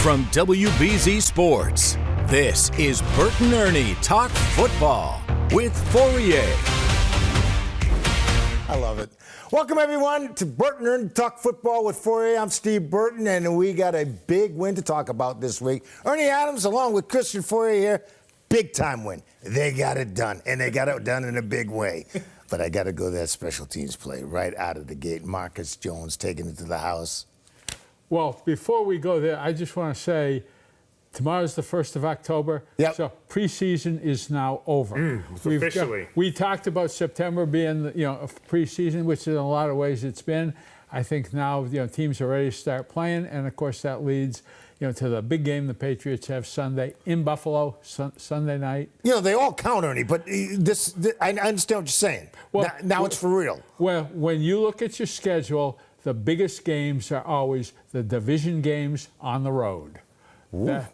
From WBZ Sports, this is Burton Ernie Talk Football with Fauria. I love it. Welcome, everyone, to Burton Ernie Talk Football with Fauria. I'm Steve Burton, and we got a big win to talk about this week. Ernie Adams, along with Christian Fauria here, big-time win. They got it done, and they got it done in a big way. But I got to go to that special teams play right out of the gate. Marcus Jones taking it to the house. Well, before we go there, I just want to say tomorrow's the 1st of October. Yep. So preseason is now over. Officially. We talked about September being, a preseason, which in a lot of ways it's been. I think now, teams are ready to start playing, and of course that leads, to the big game the Patriots have Sunday in Buffalo, Sunday night. They all count, Ernie, but I understand what you're saying. Well, now it's for real. Well, when you look at your schedule, the biggest games are always the division games on the road.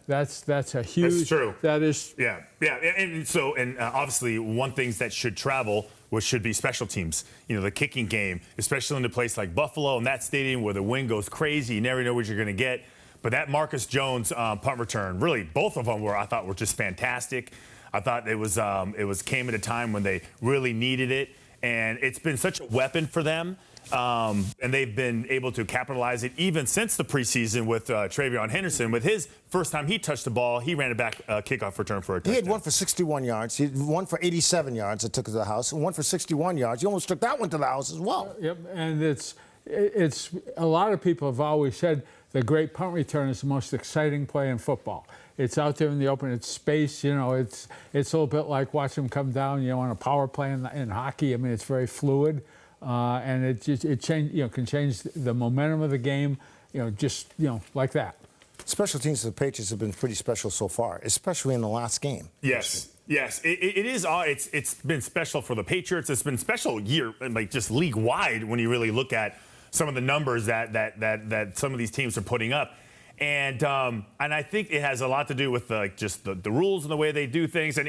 That's a huge. That's true. That is. Yeah. And obviously, one thing that should travel, which should be special teams. The kicking game, especially in a place like Buffalo and that stadium where the wind goes crazy, you never know what you're going to get. But that Marcus Jones punt return, really, both of them I thought were just fantastic. I thought it was came at a time when they really needed it, and it's been such a weapon for them. And they've been able to capitalize it even since the preseason with Travion Henderson. With his first time he touched the ball, he ran it back kickoff return for a touchdown. He had one for 61 yards. He had one for 87 yards that took it to the house, and one for 61 yards. He almost took that one to the house as well. Yep, and it's a lot of people have always said the great punt return is the most exciting play in football. It's out there in the open. It's space. It's a little bit like watching them come down. On a power play in hockey. I mean, it's very fluid. And it can change the momentum of the game, like that. Special teams of the Patriots have been pretty special so far, especially in the last game. Yes, it is. It's been special for the Patriots. It's been special year, like just league wide, when you really look at some of the numbers that some of these teams are putting up. And I think it has a lot to do with just the rules and the way they do things. And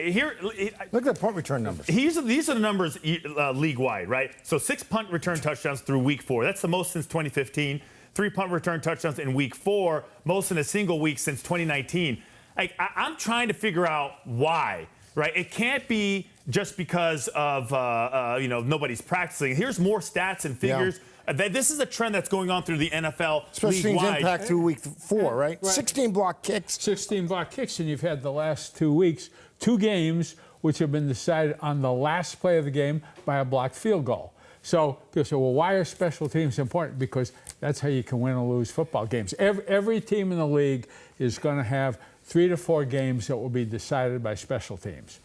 Look at the punt return numbers. These are the numbers league-wide, right? So 6 punt return touchdowns through week 4. That's the most since 2015. 3 punt return touchdowns in week 4, most in a single week since 2019. I'm trying to figure out why, right? It can't be just because of nobody's practicing. Here's more stats and figures. Yeah. This is a trend that's going on through the NFL Especially league-wide. impact through week 4, right? 16 block kicks. 16 block kicks, and you've had the last 2 weeks, 2 games which have been decided on the last play of the game by a blocked field goal. So people say, well, why are special teams important? Because that's how you can win or lose football games. Every team in the league is going to have 3 to 4 games that will be decided by special teams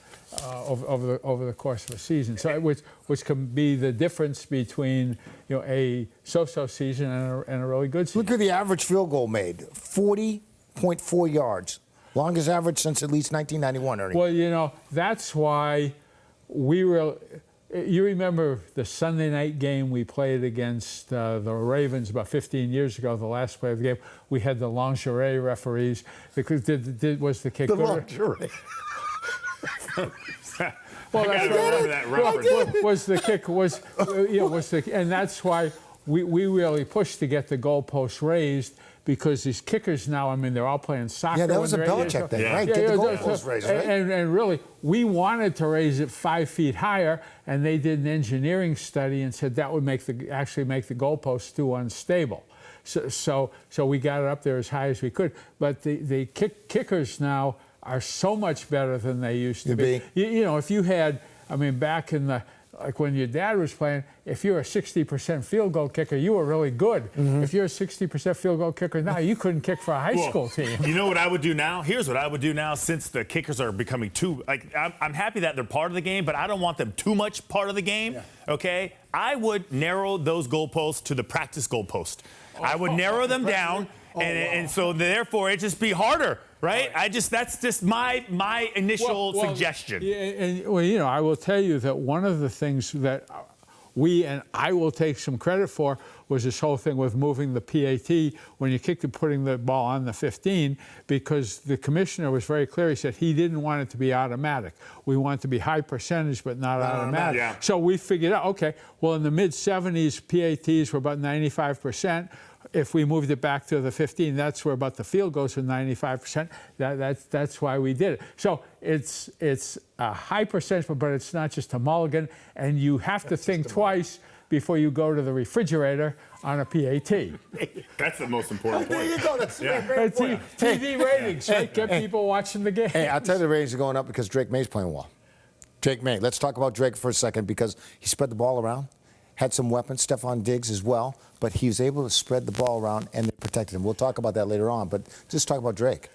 over the course of a season. So which can be the difference between a so-so season and a really good season. Look at the average field goal made, 40.4 yards. Longest average since at least 1991, Ernie. Well, that's why you remember the Sunday night game we played against the Ravens about 15 years ago, the last play of the game. We had the lingerie referees. Was the kick the lingerie. Well, I gotta remember that reference. Was the kick and that's why we really pushed to get the goalposts raised, because these kickers now, they're all playing soccer. Yeah, that was a Belichick thing, right? Get the goalposts raised, right? And really, we wanted to raise it 5 feet higher, and they did an engineering study and said that would actually make the goalposts too unstable. So we got it up there as high as we could. But the kickers now are so much better than they used to be. If you had, back in when your dad was playing, if you're a 60% field goal kicker, you were really good. Mm-hmm. If you're a 60% field goal kicker now, you couldn't kick for a high school team. You know what I would do now? Here's what I would do now, since the kickers are becoming I'm happy that they're part of the game, but I don't want them too much part of the game, okay? I would narrow those goalposts to the practice goalpost. I would narrow them down, and so therefore it'd just be harder. Right? That's just my initial suggestion. I will tell you that one of the things that I will take some credit for was this whole thing with moving the PAT when you kicked it, putting the ball on the 15, because the commissioner was very clear. He said he didn't want it to be automatic. We want it to be high percentage, but not automatic. Yeah. So we figured out, okay, well, in the mid-70s, PATs were about 95%. if we moved it back to the 15, that's where about the field goes with 95%. That's why we did it. So it's a high percentage, but it's not just a mulligan, and you have to think twice before you go to the refrigerator on a PAT. That's the most important point. There you go. That's very important. TV ratings, right? Get people watching the game. Hey, I'll tell you the ratings are going up because Drake May's playing well. Drake Maye. Let's talk about Drake for a second because he spread the ball around, had some weapons, Stephon Diggs as well, but he was able to spread the ball around and they protected him. We'll talk about that later on, but just talk about Drake.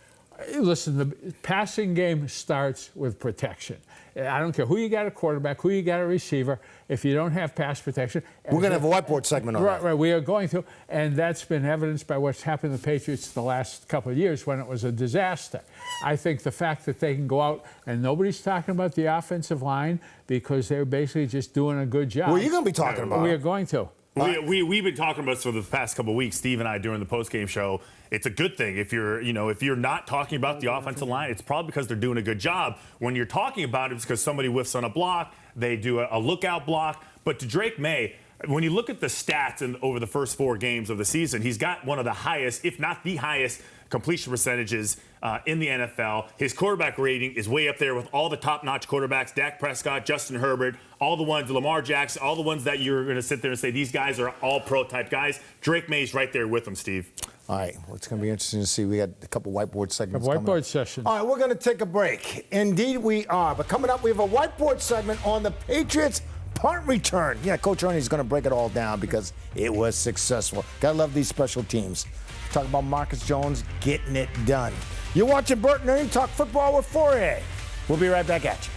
Listen, the passing game starts with protection. I don't care who you got a quarterback, who you got a receiver. If you don't have pass protection, we're going to have a whiteboard segment on that. Right, we are going to, and that's been evidenced by what's happened to the Patriots the last couple of years when it was a disaster. I think the fact that they can go out and nobody's talking about the offensive line because they're basically just doing a good job. Well, you're going to be talking about it. We are going to. We've been talking about this for the past couple of weeks, Steve and I, during the postgame show. It's a good thing if you're not talking about the offensive line. It's probably because they're doing a good job. When you're talking about it, it's because somebody whiffs on a block, they do a lookout block. But to Drake Maye, when you look at the stats over the first 4 games of the season, he's got one of the highest, if not the highest, completion percentages in the NFL. His quarterback rating is way up there with all the top-notch quarterbacks, Dak Prescott, Justin Herbert, all the ones, Lamar Jackson, all the ones that you're going to sit there and say these guys are all pro-type guys. Drake May's right there with them, Steve. All right, well, it's going to be interesting to see. We got a couple whiteboard segments Whiteboard session. All right, we're going to take a break. Indeed, we are. But coming up, we have a whiteboard segment on the Patriots punt return. Yeah, Coach Ernie's going to break it all down because it was successful. Got to love these special teams. Talk about Marcus Jones getting it done. You're watching Burton Ernie Talk Football with Fauria. We'll be right back at you.